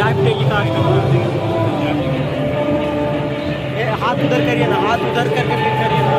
चाय पिएगी कास्ट कर देंगे। ये हाथ उधर करिए ना, हाथ उधर करके फिर करिए ना।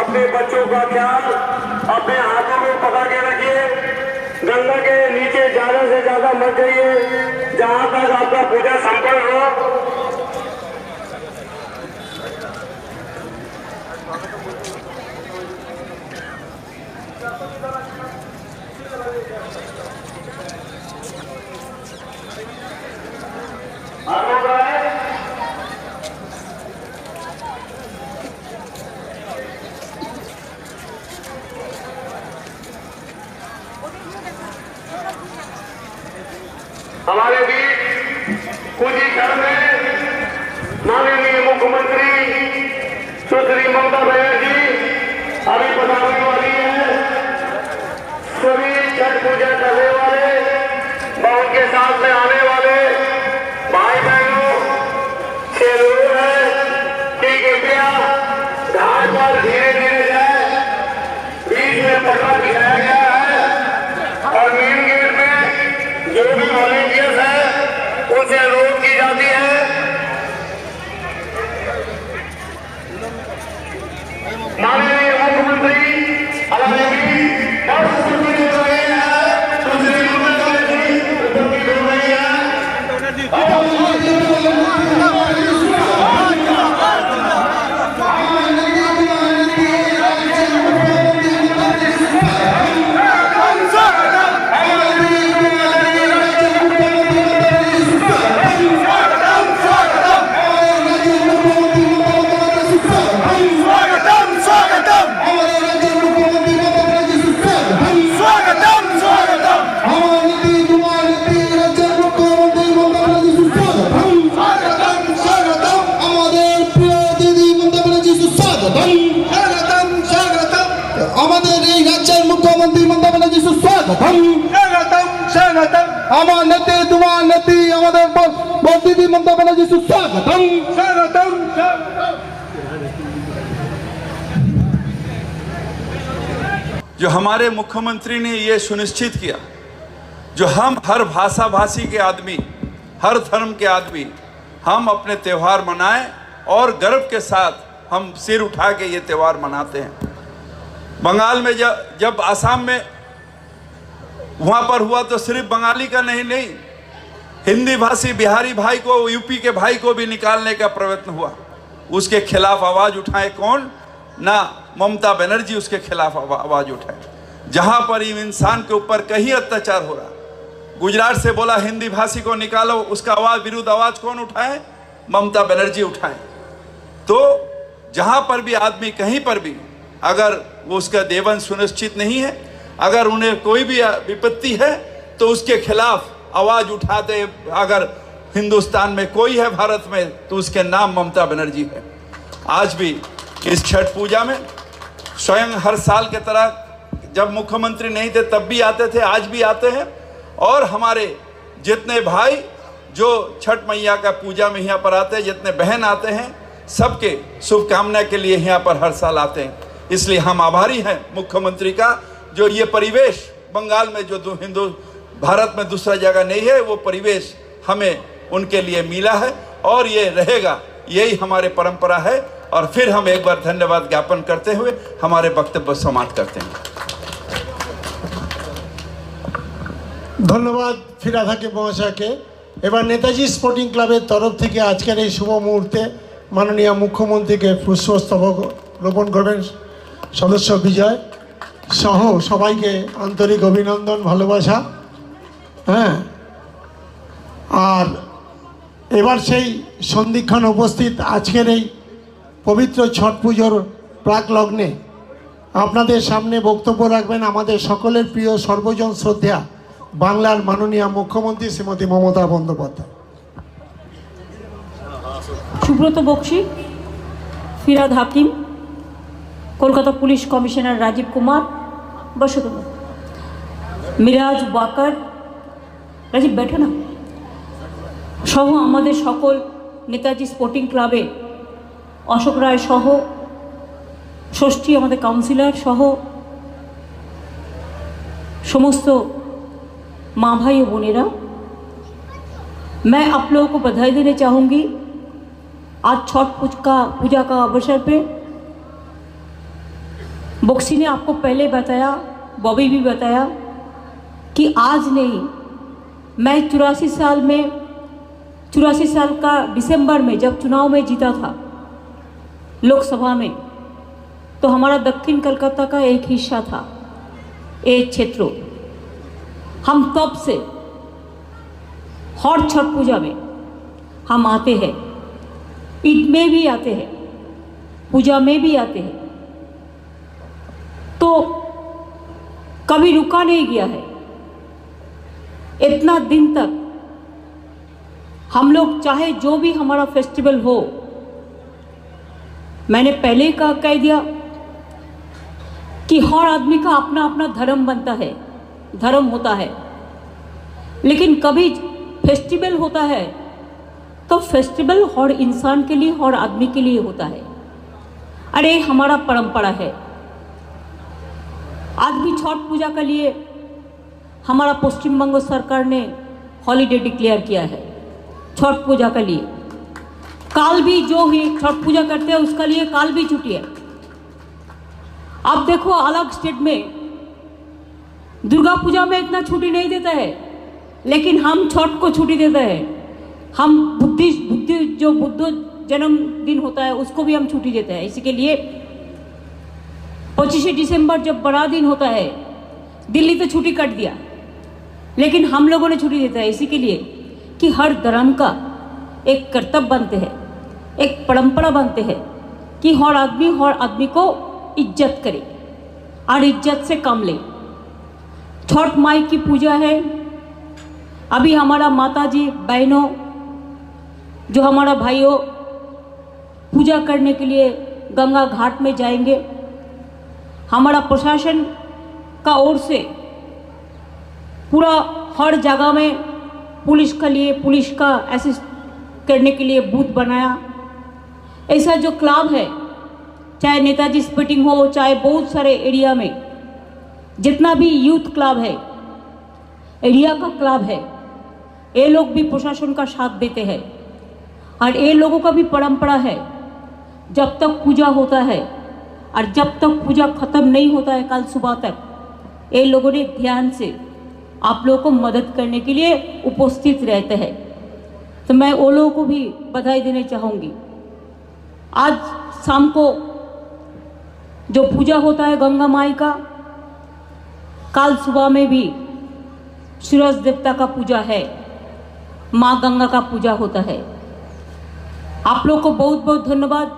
अपने बच्चों का ख्याल अपने हाथों में पकड़ के रखिए। गंगा के नीचे ज्यादा से ज्यादा मत जाइए, जहां तक आपका पूजा संपन्न हो। हमारे बीच कुछ ही क्षण में माननीय मुख्यमंत्री सुश्री ममता बनर्जी अभी पधारने वाली है। सभी छठ पूजा करने वाले व उनके साथ में आने वाले भाई बहनों से लोग हैं कि कृपया घाट पर धीरे धीरे जाए। बीच में पटरा दिखाया गया है और मेन गेट में जो भी वॉलेंटियर्स है उनसे अनुरोध की जाती है। माननीय मुख्यमंत्री हमारे बीच स्वागतम আমাদের এই রাজ্যের মুখ্যমন্ত্রী মমতা ব্যানার্জি সুস্বাগতম। স্বাগতম স্বাগতম আমার নেত্রী তোমার নেত্রী আমাদের দিদি মমতা ব্যানার্জি সুস্বাগতম। স্বাগতম। जो हमारे मुख्यमंत्री ने ये सुनिश्चित किया, जो हम हर भाषा भाषी के आदमी, हर धर्म के आदमी हम अपने त्यौहार मनाएं और गर्व के साथ हम सिर उठा के ये त्यौहार मनाते हैं। बंगाल में जब आसाम में वहाँ पर हुआ तो सिर्फ बंगाली का नहीं हिंदी भाषी बिहारी भाई को, यूपी के भाई को भी निकालने का प्रयत्न हुआ। उसके खिलाफ आवाज़ उठाए कौन? ना ममता बनर्जी उसके खिलाफ आवाज़ उठाए। जहाँ पर इंसान के ऊपर कहीं अत्याचार हो रहा, गुजरात से बोला हिंदी भाषी को निकालो, उसका आवाज़ विरुद्ध आवाज़ कौन उठाए? ममता बनर्जी उठाए। तो जहाँ पर भी आदमी कहीं पर भी अगर वो उसका देवन सुनिश्चित नहीं है, अगर उन्हें कोई भी विपत्ति है तो उसके खिलाफ आवाज़ उठाते। अगर हिंदुस्तान में कोई है भारत में तो उसके नाम ममता बनर्जी है। आज भी इस छठ पूजा में स्वयं हर साल के तरह जब मुख्यमंत्री नहीं थे तब भी आते थे, आज भी आते हैं। और हमारे जितने भाई जो छठ मैया का पूजा में यहाँ पर आते हैं, जितने बहन आते हैं, सबके शुभकामना के लिए यहाँ पर हर साल आते हैं। इसलिए हम आभारी हैं मुख्यमंत्री का, जो ये परिवेश बंगाल में जो हिंदू भारत में दूसरा जगह नहीं है, वो परिवेश हमें उनके लिए मिला है और ये रहेगा। यही हमारे परंपरा है। और फिर हम एक बार धन्यवाद ज्ञापन करते हुए हमारे वक्तव्य समाप्त करते हैं। ধন্যবাদ ফিরাদ হাকিম মহাশয়কে। এবার নেতাজি স্পোর্টিং ক্লাবের তরফ থেকে আজকের এই শুভ মুহূর্তে মাননীয় মুখ্যমন্ত্রীকে পুষ্পস্তবক রোপণ করবেন সদস্য বিজয় সহ সবাইকে আন্তরিক অভিনন্দন, ভালোবাসা। হ্যাঁ, আর এবার সেই সন্ধিক্ষণ উপস্থিত আজকের এই পবিত্র ছট পুজোর প্রাক লগ্নে আপনাদের সামনে বক্তব্য রাখবেন আমাদের সকলের প্রিয় সর্বজন শ্রদ্ধা বাংলার মাননীয় মুখ্যমন্ত্রী শ্রীমতী মমতা বন্দ্যোপাধ্যায়। সুব্রত বক্সি, ফিরাদ হাকিম, কলকাতা পুলিশ কমিশনার রাজীব কুমার বসুধ, মিরাজ ওয়াকার, রাজীব बैठो না, সহ আমাদের সকল নেতাজি স্পোর্টিং ক্লাবে অশোক রায় সহ ষষ্ঠী আমাদের কাউন্সিলর সহ समस्त माँ भाई और बोनेरा, मैं आप लोगों को बधाई देना चाहूँगी आज छठ पूजा का अवसर पे। बक्सी ने आपको पहले बताया, बॉबी भी बताया कि आज नहीं, मैं 84 साल का दिसंबर में जब चुनाव में जीता था लोकसभा में, तो हमारा दक्षिण कलकत्ता का एक हिस्सा था, एक क्षेत्र। हम तब से हर छठ पूजा में हम आते हैं, ईद में भी आते हैं, पूजा में भी आते हैं, तो कभी रुका नहीं गया है। इतना दिन तक हम लोग चाहे जो भी हमारा फेस्टिवल हो, मैंने पहले ही कह दिया कि हर आदमी का अपना अपना धर्म बनता है, धर्म होता है, लेकिन कभी फेस्टिवल होता है तो फेस्टिवल हर इंसान के लिए, हर आदमी के लिए होता है। अरे हमारा परंपरा है। आज भी छठ पूजा के लिए हमारा पश्चिम बंग सरकार ने हॉलीडे डिक्लेयर किया है छठ पूजा के लिए। काल भी जो ही छठ पूजा करते हैं उसका लिए काल भी छुट्टी है। आप देखो अलग स्टेट में दुर्गा पूजा में इतना छुट्टी नहीं देता है, लेकिन हम छठ को छुट्टी देते हैं। हम बुद्ध जन्मदिन होता है उसको भी हम छुट्टी देते हैं। इसी के लिए 25 दिसंबर जब बड़ा दिन होता है, दिल्ली तो छुट्टी कट दिया, लेकिन हम लोगों ने छुट्टी देता है इसी के लिए कि हर धर्म का एक कर्तव्य बनते हैं, एक परंपरा बनते हैं कि हर आदमी को इज्जत करे और इज्जत से काम ले। छठ माई की पूजा है। अभी हमारा माताजी बहनों, जो हमारा भाइयों पूजा करने के लिए गंगा घाट में जाएंगे। हमारा प्रशासन का ओर से पूरा हर जगह में पुलिस का असिस्ट करने के लिए बूथ बनाया। ऐसा जो क्लब है, चाहे नेताजी स्पोर्टिंग हो, चाहे बहुत सारे एरिया में जितना भी यूथ क्लब है, एरिया का क्लब है, ये लोग भी प्रशासन का साथ देते हैं। और ये लोगों का भी परंपरा है, जब तक पूजा होता है और जब तक पूजा खत्म नहीं होता है कल सुबह तक, ये लोगों ने ध्यान से आप लोगों को मदद करने के लिए उपस्थित रहते हैं। तो मैं वो लोगों को भी बधाई देना चाहूँगी। आज शाम को जो पूजा होता है गंगा माई का, कल सुबह में भी सूरज देवता का पूजा है, माँ गंगा का पूजा होता है। आप लोग को बहुत बहुत धन्यवाद।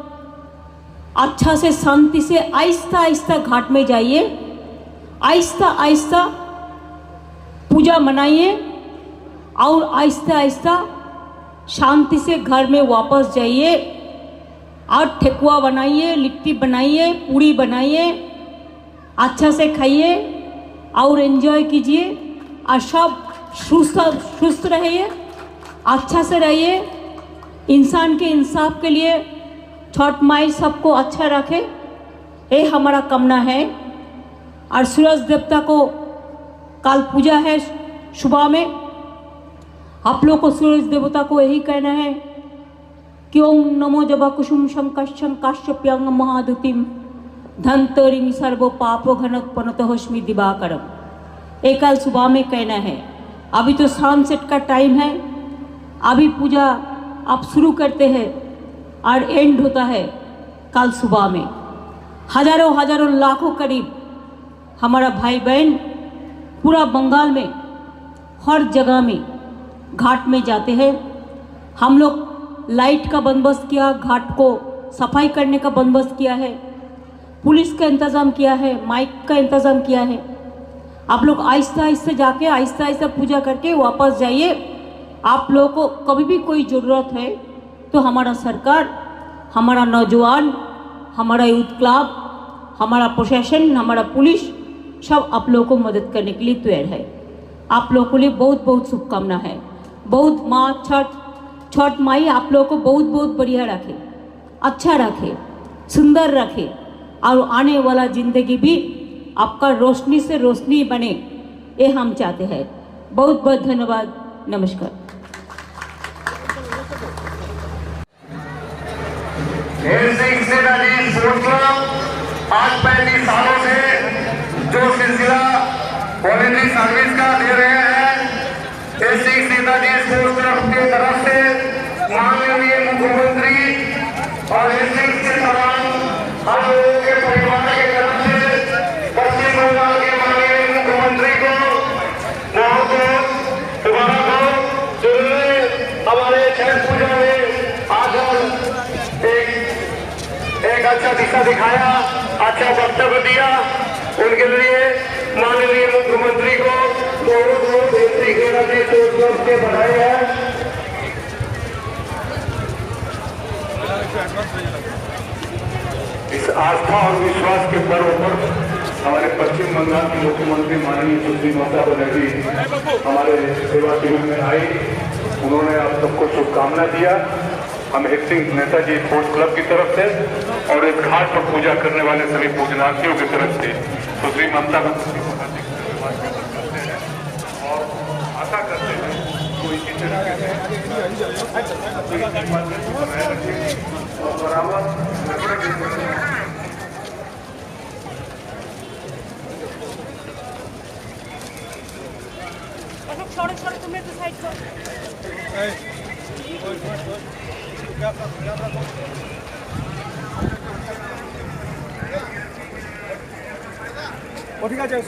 अच्छा से शांति से आहिस्ता आहिस्ता घाट में जाइए, आहिस्ता आहिस्ता पूजा मनाइए और आहिस्ता आहिस्ता शांति से घर में वापस जाइए और ठेकुआ बनाइए, लिट्टी बनाइए, पूड़ी बनाइए, अच्छा से खाइए और एंजॉय कीजिए और सब सुस्त रहिए, अच्छा से रहिए। इंसान के इंसाफ के लिए छठ माई सबको अच्छा रखे, ये हमारा कामना है। और सूरज देवता को कल पूजा है सुबह में, आप लोग को सूरज देवता को यही कहना है कि ओम नमो जबा कुसुम शंकशं काश्यप्यांग महादुतिम धनतरिं सर्वो पापो घनोत्पन्नतोऽस्मि दिवाकरम, ये कल सुबह में कहना है। अभी तो सनसेट का टाइम है, अभी पूजा आप शुरू करते हैं और एंड होता है कल सुबह में। हजारों हजारों लाखों करीब हमारा भाई बहन पूरा बंगाल में हर जगह में घाट में जाते हैं। हम लोग लाइट का बंदोबस्त किया, घाट को सफाई करने का बंदोबस्त किया है, पुलिस का इंतज़ाम किया है, माइक का इंतज़ाम किया है। आप लोग आहिस्ता आहिस्ता जाके आहिस्ता आहिस्ता पूजा करके वापस जाइए। आप लोगों को कभी भी कोई ज़रूरत है तो हमारा सरकार, हमारा नौजवान, हमारा यूथ क्लब, हमारा प्रशासन, हमारा पुलिस सब आप लोगों को मदद करने के लिए तैयार है। आप लोगों के लिए बहुत बहुत शुभकामना है। बहुत माँ छठ माई आप लोगों को बहुत बहुत बढ़िया रखे, अच्छा रखे, सुंदर रखे और आने वाला ज़िंदगी भी आपका रोशनी से रोशनी बने, ये हम चाहते हैं। बहुत बहुत धन्यवाद। नमस्कार। आज 35 सालों से जो सिलसिला वॉलंटरी सर्विस का दे रहे हैं, ऐसी नेताजी स्पोर्ट्स क्लब की तरफ से माननीय मुख्यमंत्री और ऐसे के तमाम हम लोगों के परिवार की तरफ से पश्चिम बंगाल के माननीय मुख्यमंत्री को बहुत बहुत मुबारक हो, जिन्होंने हमारे छठ पूजा में आकर एक अच्छा दिशा दिखाया, अच्छा वक्तव्य दिया। उनके लिए माननीय मुख्यमंत्री को बहुत बहुत से बधाई है। इस आस्था और विश्वास के पर्व पर हमारे पश्चिम बंगाल की मुख्यमंत्री माननीय सुश्री ममता बनर्जी हमारे सेवा शिविर में आई। उन्होंने आप सबको शुभकामना दिया। हम एक्टिंग नेताजी स्पोर्ट्स क्लब की तरफ से और इस घाट पर पूजा करने वाले सभी पूजनार्थियों की तरफ से सुश्री ममता बनर्जी और आशा करते हैं कोई इसी तरीके से और बराबर तुम्हें डिसाइड ঠিক আছে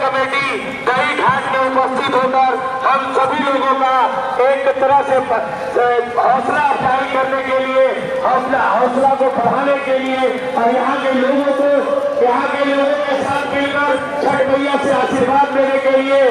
कमेटी गई घाट में उपस्थित होकर हम सभी लोगों का एक तरह से हौसला अफजाई करने के लिए हौसला को बढ़ाने के लिए और यहाँ के लोगों के साथ मिलकर छठ मैया से आशीर्वाद लेने के लिए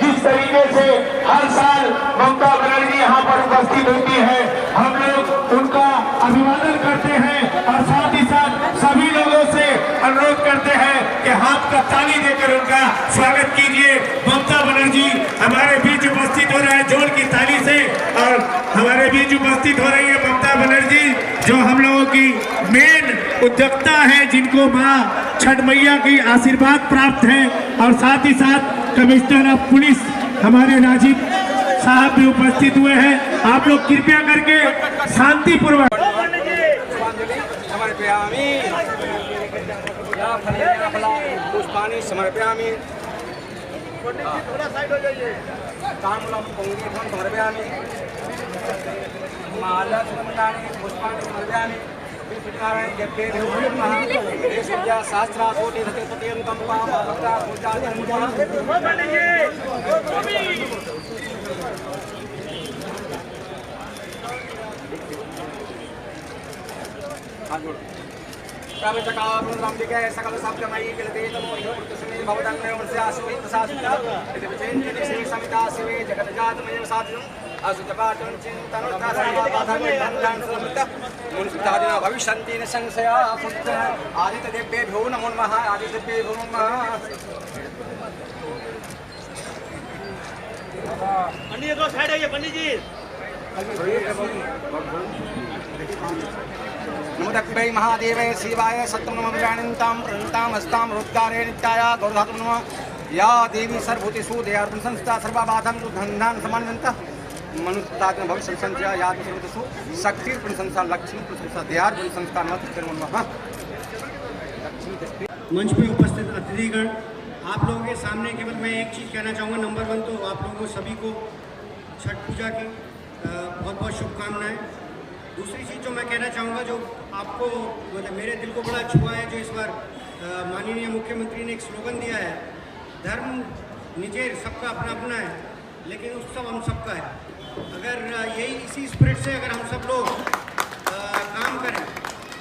जिस तरीके से हर साल ममता बनर्जी यहाँ पर उपस्थित होती है, हम लोग उनका अभिवादन करते हैं और साथ ही साथ सभी लोगों से अनुरोध करते हैं कि हाथ का ताली देकर उनका स्वागत कीजिए। ममता बनर्जी हमारे बीच उपस्थित हो रहे हैं जोर की ताली से, और हमारे बीच उपस्थित हो रही है ममता बनर्जी जो हम लोगों की मेन उद्योक्ता है, जिनको माँ छठ मैया की आशीर्वाद प्राप्त है। और साथ ही साथ कमिश्नर ऑफ पुलिस हमारे राजीव साहब भी उपस्थित हुए हैं। आप लोग कृपया करके शांतिपूर्वक पुष्पाणि समर्पयामि। थोड़ा साइड हो जाइए। ताम्बूलं पुष्पाणि समर्पयामि। माला पुष्पाणि समर्पयामि। सकल शब्दमयी समिता शिवे जगतजातमय साधु असुजपाटं चिन्तनोत्तादिना भविष्यन्ति न संशया। आदित्यदेव्येभ्यो नमो नमः। आदित्यदेव्येभ्यो नमः। पंडित जी साइड आइए। पंडित जी नमो तस्मै महादेवाय शिवाय सत्यं नमः ज्ञानन्तां प्रणतां हस्तां रोत्कारे नित्याय गौरधातुं नमः। या देवी सर्वभूतेषु दयार्पण संस्था सर्वबाधां धन्धान् समानन्तः मनुष्यतात्म भविष्य संख्या याद सर्वतेषु शक्तिर्पण संस्था लक्ष्मी संस्था दयार्पण संस्था नमः। मंच पे उपस्थित अतिथिगण, आप लोगों के सामने केवल मैं एक चीज़ कहना चाहूँगा। नंबर 1 तो आप लोगों को सभी को छठ पूजा की बहुत बहुत शुभकामनाएं। दूसरी चीज़ जो मैं कहना चाहूँगा, जो आपको मतलब मेरे दिल को बड़ा छुआ है, जो इस बार माननीय मुख्यमंत्री ने एक स्लोगन दिया है, धर्म निजेर सबका अपना अपना है लेकिन उत्सव हम सबका है। अगर यही इसी स्पिरिट से अगर हम सब लोग काम करें,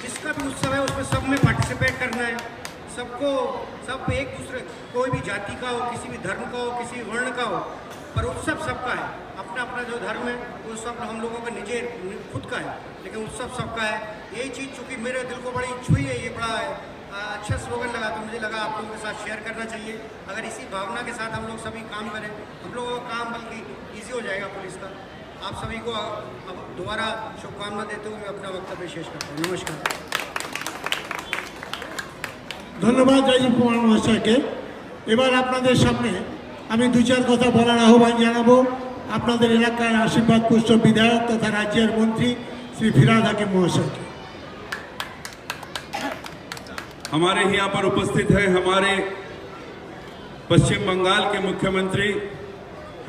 जिसका भी उत्सव है उसमें सब में पार्टिसिपेट करना है। सबको सब एक दूसरे, कोई भी जाति का हो, किसी भी धर्म का हो, किसी वर्ण का हो, पर उत्सव सबका है। अपना अपना जो धर्म है वो सब हम लोगों का निजे खुद का है, लेकिन उत्सव सबका है। यही चीज़ चूँकि मेरे दिल को बड़ी छुई है, ये बड़ा अच्छा स्लोगन लगा, तो मुझे लगा आप लोगों के साथ शेयर करना चाहिए। अगर इसी भावना के साथ हम लोग सभी काम करें, हम लोगों का काम बल्कि ईजी हो जाएगा पुलिस का। आप सभी को अब दोबारा शुभकामना देते हुए मैं अपना वक्तव्य शेष करता हूँ। नमस्कार। ধন্যবাদ রাজীব কুমার মহাশয়কে। এবার আপনাদের সামনে আমি দু চার কথা বলার আহ্বান জানাবো আপনাদের এলাকার আশীর্বাদ পুষ্ট বিধায়ক তথা রাজ্যের মন্ত্রী শ্রী ফিরহাদ হাকিম মহাশয়কে। हमारे यहाँ पर उपस्थित है हमारे पश्चिम बंगाल के मुख्यमंत्री,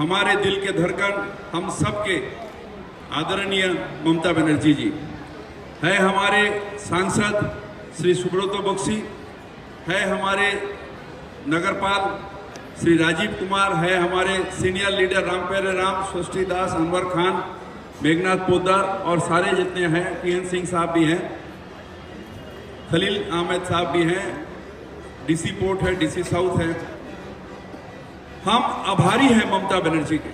हमारे दिल के धड़कन, हम सबके आदरणीय ममता बनर्जी जी है, हमारे सांसद श्री सुब्रत बख्शी है, हमारे नगरपाल श्री राजीव कुमार है, हमारे सीनियर लीडर रामप्यारे राम, सृष्टि दास, अनवर खान, मेघनाथ पोद्दार और सारे जितने हैं, टीएन सिंह साहब भी हैं, खलील अहमद साहब भी हैं, डीसी पोर्ट है, डीसी साउथ है। हम आभारी हैं ममता बनर्जी के,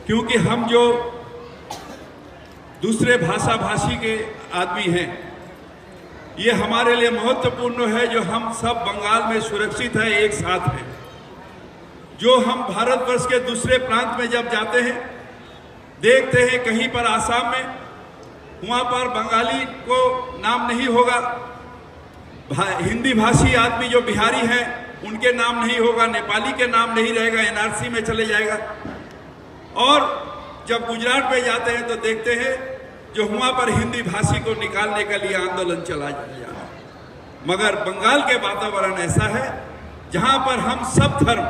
क्योंकि हम जो दूसरे भाषा भाषी के आदमी हैं, ये हमारे लिए महत्वपूर्ण है जो हम सब बंगाल में सुरक्षित है, एक साथ है। जो हम भारतवर्ष के दूसरे प्रांत में जब जाते हैं, देखते हैं कहीं पर आसाम में वहाँ पर बंगाली को नाम नहीं होगा, हिंदी भाषी आदमी जो बिहारी हैं उनके नाम नहीं होगा, नेपाली के नाम नहीं रहेगा, एनआरसी में चले जाएगा। और जब गुजरात में जाते हैं तो देखते हैं जो वहाँ पर हिंदी भाषी को निकालने के लिए आंदोलन चला जाएगा। मगर बंगाल के वातावरण ऐसा है जहाँ पर हम सब धर्म,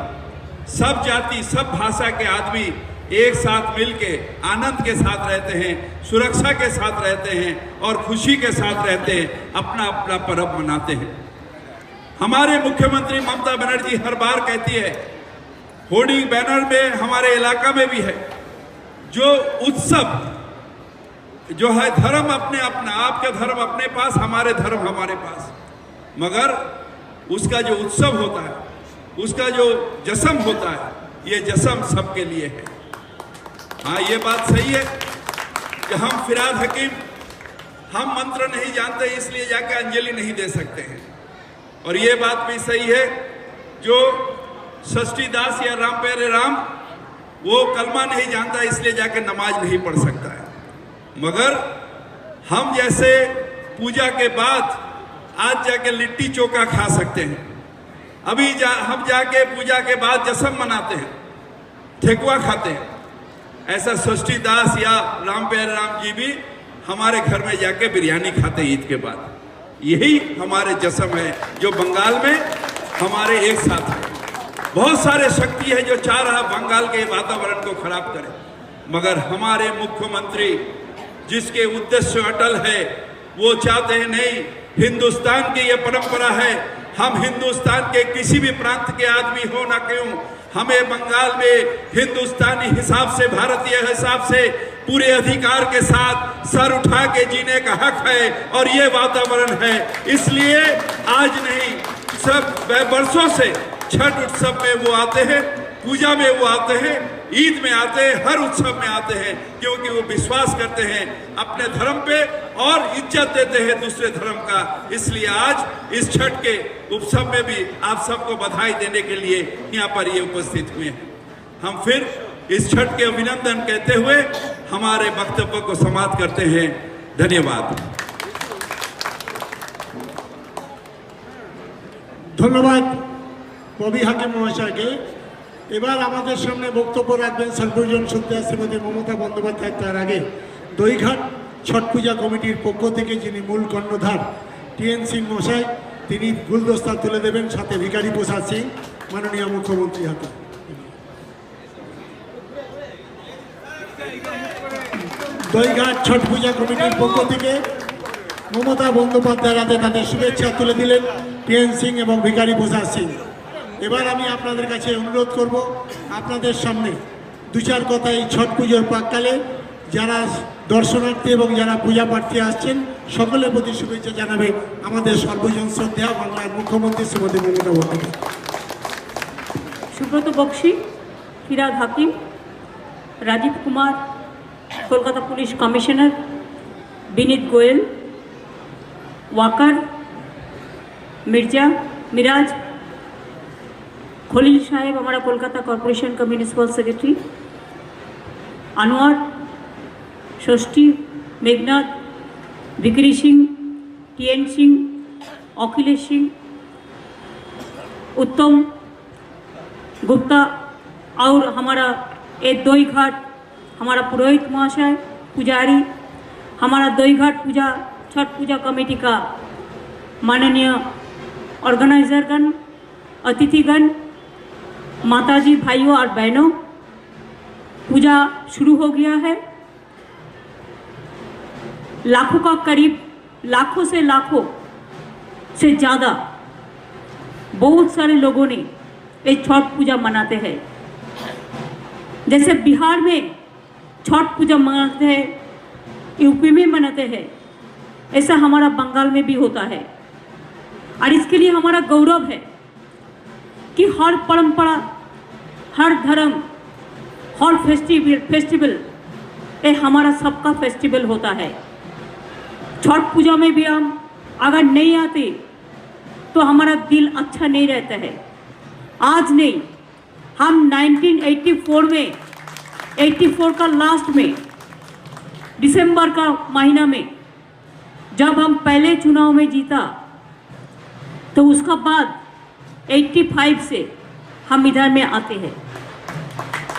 सब जाति, सब भाषा के आदमी एक साथ मिलके आनंद के साथ रहते हैं, सुरक्षा के साथ रहते हैं और खुशी के साथ रहते हैं, अपना अपना पर्व मनाते हैं। हमारे मुख्यमंत्री ममता बनर्जी हर बार कहती है, होर्डिंग बैनर में हमारे इलाका में भी है, जो उत्सव जो है धर्म अपने अपना, आपके धर्म अपने पास, हमारे धर्म हमारे पास, मगर उसका जो उत्सव होता है, उसका जो जश्न होता है, ये जश्न सबके लिए है। हाँ, ये बात सही है कि हम फिरहाद हकीम, हम मंत्र नहीं जानते इसलिए जाके अंजलि नहीं दे सकते हैं, और ये बात भी सही है जो सृष्टि दास या रामप्यारे राम वो कलमा नहीं जानता इसलिए जाके नमाज नहीं पढ़ सकता है। मगर हम जैसे पूजा के बाद आज जाके लिट्टी चोखा खा सकते हैं, अभी हम जाके पूजा के बाद जश्न मनाते हैं, ठेकुआ खाते हैं, ऐसा सृष्टि दास या रामप्यारे राम जी भी हमारे घर में जाके बिरयानी खाते ईद के बाद। यही हमारे जश्न है जो बंगाल में हमारे एक साथ है। बहुत सारे शक्ति है जो चाह रहा बंगाल के वातावरण को खराब करे, मगर हमारे मुख्यमंत्री जिसके उद्देश्य अटल है, वो चाहते हैं नहीं, हिंदुस्तान की ये परंपरा है, हम हिंदुस्तान के किसी भी प्रांत के आदमी हो ना क्यों, हमें बंगाल में हिंदुस्तानी हिसाब से, भारतीय हिसाब से पूरे अधिकार के साथ सर उठा के जीने का हक है, और ये वातावरण है। इसलिए आज नहीं, सब वर्षों से छठ उत्सव में वो आते हैं, पूजा में वो आते हैं, ईद में आते हैं, हर उत्सव में आते हैं, क्योंकि वो विश्वास करते हैं अपने धर्म पे और इज्जत देते हैं दूसरे धर्म का। इसलिए आज इस छठ के उत्सव में भी आप सबको बधाई देने के लिए यहाँ पर ये उपस्थित हुए हैं। हम फिर इस छठ के अभिनंदन कहते हुए हमारे वक्तव्य को समाप्त करते हैं। धन्यवाद। ধন্যবাদ কবি হাকিম মহাশয়কে। এবার আমাদের সামনে বক্তব্য রাখবেন সর্বজন শ্রদ্ধা শ্রীমতী মমতা বন্দ্যোপাধ্যায়। তার আগে দইঘাট ছট পূজা কমিটির পক্ষ থেকে যিনি মূল কর্ণধার টিএন সিং মশাই, তিনি গুলদস্তা তুলে দেবেন, সাথে ভিখারি প্রসাদ সিং মাননীয় মুখ্যমন্ত্রী হাতে। দইঘাট ছট পূজা কমিটির পক্ষ থেকে মমতা বন্দ্যোপাধ্যায়ের হাতে তাদের শুভেচ্ছা তুলে দিলেন টিএন সিং এবং ভিখারি প্রসাদ সিং। এবার আমি আপনাদের কাছে অনুরোধ করব, আপনাদের সামনে দু চার কথা এই ছট পুজোর প্রাককালে যারা দর্শনার্থী এবং যারা পূজা প্রার্থী আসছেন সকলের প্রতি শুভেচ্ছা জানাবে আমাদের সর্বজন শ্রদ্ধা বাংলার মুখ্যমন্ত্রী শ্রীমতী মমতা বন্দ্যোপাধ্যায়। सुब्रत बख्शी, फिरहाद हाकिम, राजीव कुमार, कोलकाता पुलिस कमिश्नर, विनीत गोयल, वाकर, मिर्जा, मिराज, खलील साहेब हमारा कोलकाता कॉरपोरेशन का municipal secretary, Anwar, Shashthi, Meghnath, Vikri Singh, TN Singh, Akhilesh Singh, Uttam Gupta और हमारा दोई घाट हमारा पुरोहित महाशय, पुजारी, हमारा दोई घाट पूजा छठ पूजा कमेटी का माननीय ऑर्गेनाइजरगण, अतिथिगण, माताजी, भाइयों और बहनों, पूजा शुरू हो गया है। लाखों का करीब लाखों से ज़्यादा बहुत सारे लोगों ने ये छठ पूजा मनाते हैं। जैसे बिहार में छठ पूजा मनाते हैं, यूपी में मनाते हैं, ऐसा हमारा बंगाल में भी होता है। और इसके लिए हमारा गौरव है कि हर परंपरा, हर धर्म, हर फेस्टिवल ये हमारा सबका फेस्टिवल होता है। छठ पूजा में भी हम अगर नहीं आते तो हमारा दिल अच्छा नहीं रहता है। आज नहीं, हम 1984 में 84 का लास्ट में दिसंबर का महीना में जब हम पहले चुनाव में जीता तो उसका बाद 85 से हम इधर में आते हैं।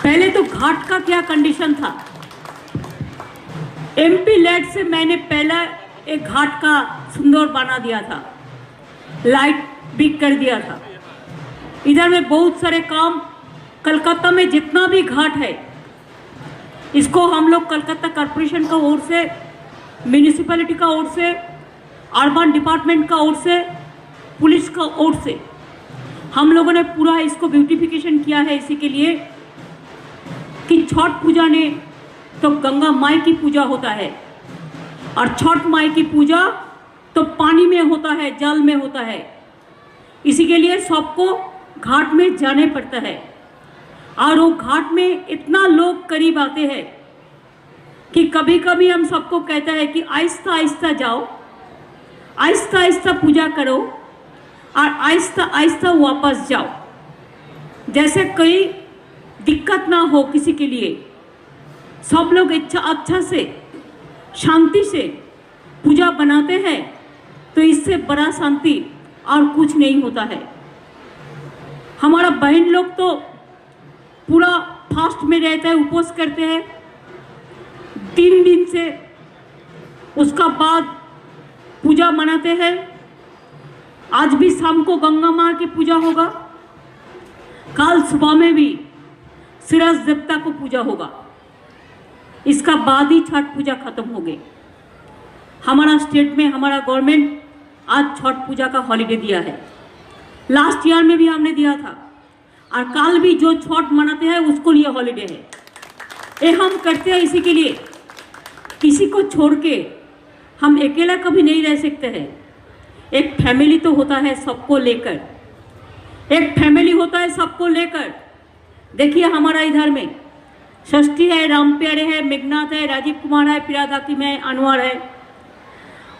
पहले तो घाट का क्या कंडीशन था, एमपी लेड से मैंने पहला एक घाट का सुंदर बना दिया था, लाइट भी कर दिया था। इधर में बहुत सारे काम, कलकत्ता में जितना भी घाट है इसको हम लोग कलकत्ता कॉर्पोरेशन का ओर से, म्यूनिसिपैलिटी का ओर से, अर्बन डिपार्टमेंट का ओर से, पुलिस का ओर से हम लोगों ने पूरा इसको ब्यूटिफिकेशन किया है, इसी के लिए कि छठ पूजा ने तो गंगा माई की पूजा होता है और छठ माई की पूजा तो पानी में होता है, जल में होता है। इसी के लिए सबको घाट में जाने पड़ता है और वो घाट में इतना लोग करीब आते हैं कि कभी कभी हम सबको कहता है कि आहिस्ता आहिस्ता जाओ, आहिस्ता आहिस्ता पूजा करो और आहिस्ता आहिस्ता वापस जाओ, जैसे कोई दिक्कत ना हो किसी के लिए। सब लोग अच्छा से शांति से पूजा बनाते हैं तो इससे बड़ा शांति और कुछ नहीं होता है। हमारा बहन लोग तो पूरा फास्ट में रहता है, उपवास करते हैं 3 दिन से, उसका बाद पूजा मनाते हैं। आज भी शाम को गंगा माँ की पूजा होगा, कल सुबह में भी सूरज देवता को पूजा होगा, इसका बाद ही छठ पूजा खत्म हो गई। हमारा स्टेट में हमारा गवर्नमेंट आज छठ पूजा का हॉलीडे दिया है, लास्ट ईयर में भी हमने दिया था और कल भी जो छठ मनाते हैं उसको लिए हॉलीडे है। ये हम करते हैं इसी के लिए, किसी को छोड़ के हम अकेला कभी नहीं रह सकते हैं। एक फैमिली तो होता है सबको लेकर, एक फैमिली होता है सबको लेकर। देखिए हमारा इधर में षष्ठी है, राम प्यारे है, मेघनाथ है, राजीव कुमार है, फिराद हकीम है, अनवर है,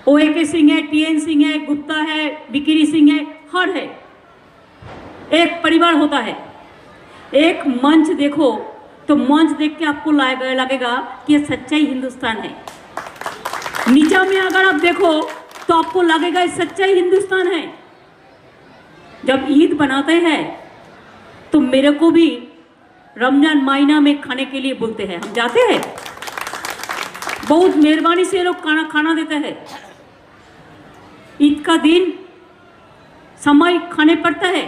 OAK सिंह है, TN सिंह है, गुप्ता है, विक्री सिंह है, हर है। एक परिवार होता है। एक मंच देखो तो मंच देख के आपको लगेगा कि ये सच्चाई हिंदुस्तान है। नीचा में अगर आप देखो तो आपको लगेगा ये सच्चाई हिंदुस्तान है। जब ईद बनाते हैं तो मेरे को भी रमजान महीना में खाने के लिए बोलते हैं, हम जाते हैं, बहुत मेहरबानी से लोग खाना देते हैं। ईद का दिन समय खाने पड़ता है।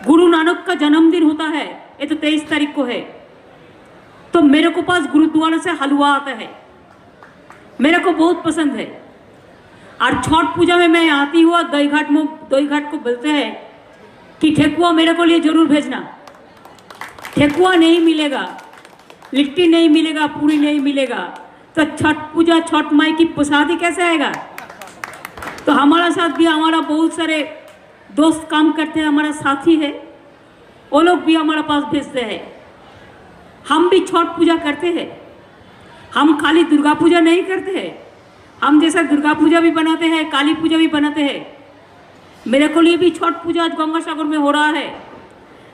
गुरु नानक का जन्मदिन होता है, ये तो 23 तारीख को है, तो मेरे को पास गुरुद्वारा से हलवा आता है, मेरे को बहुत पसंद है। और छठ पूजा में मैं आती हुआ दही घाट को बोलते हैं कि ठेकुआ मेरे को लिए जरूर भेजना। ठेकुआ नहीं मिलेगा, लिट्टी नहीं मिलेगा, पूरी नहीं मिलेगा, तो छठ पूजा, छठ माई की प्रसादी कैसे आएगा। तो हमारा साथ भी हमारा बहुत सारे दोस्त काम करते हैं, हमारा साथी है, वो लोग भी हमारे पास भेजते हैं। हम भी छठ पूजा करते हैं। हम खाली दुर्गा पूजा नहीं करते हैं, हम जैसा दुर्गा पूजा भी बनाते हैं, काली पूजा भी बनाते हैं। मेरे को लिए भी छठ पूजा आज गंगा सागर में हो रहा है।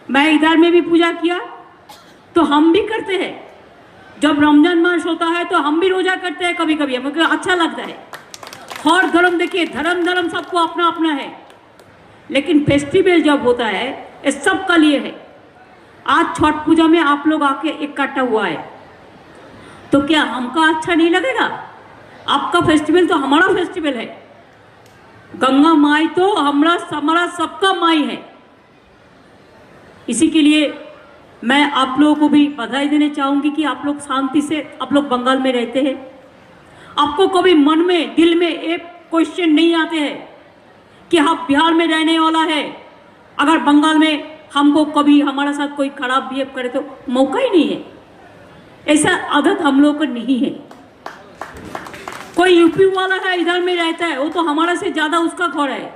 मैं इधर में भी पूजा किया तो हम भी करते हैं। जब रमजान मास होता है तो हम भी रोजा करते हैं कभी कभी, हमें अच्छा लगता है। और धर्म देखिए, धर्म सबको अपना अपना है, लेकिन फेस्टिवल जब होता है ये सबका लिए है। आज छठ पूजा में आप लोग आके इकट्ठा हुआ है, तो क्या हमका अच्छा नहीं लगेगा? आपका फेस्टिवल तो हमारा फेस्टिवल है। गंगा माई तो हमारा सबका माई है। इसी के लिए मैं आप लोगों को भी बधाई देना चाहूंगी कि आप लोग शांति से, आप लोग बंगाल में रहते हैं, आपको कभी मन में दिल में एक क्वेश्चन नहीं आते हैं कि आप बिहार में रहने वाला है, अगर बंगाल में हमको कभी हमारे साथ कोई खराब बिहेव करे तो मौका ही नहीं है। ऐसा आदत हम लोग का नहीं है। कोई यूपी वाला है इधर में रहता है, वो तो हमारा से ज्यादा उसका घर है,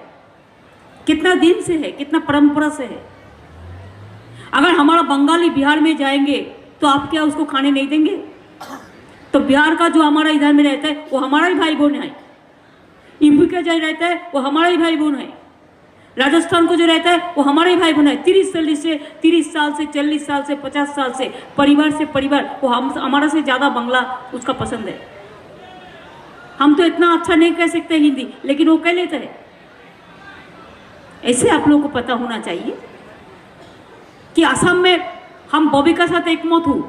कितना दिन से है, कितना परंपरा से है। अगर हमारा बंगाली बिहार में जाएंगे तो आप क्या उसको खाने नहीं देंगे? तो बिहार का जो हमारा इधर में रहता है वो हमारा ही भाई बहन है, यूपी का जो रहता है वो हमारा ही भाई बहन है, राजस्थान को जो रहता है वो हमारे ही भाई बहन है। 30 साल से 40 साल से 50 साल से परिवार वो हमारा से ज़्यादा बांग्ला उसका पसंद है। हम तो इतना अच्छा नहीं कह सकते हिंदी, लेकिन वो कह लेते हैं। ऐसे आप लोगों को पता होना चाहिए कि असम में हम बॉबी का साथ एकमत हूँ।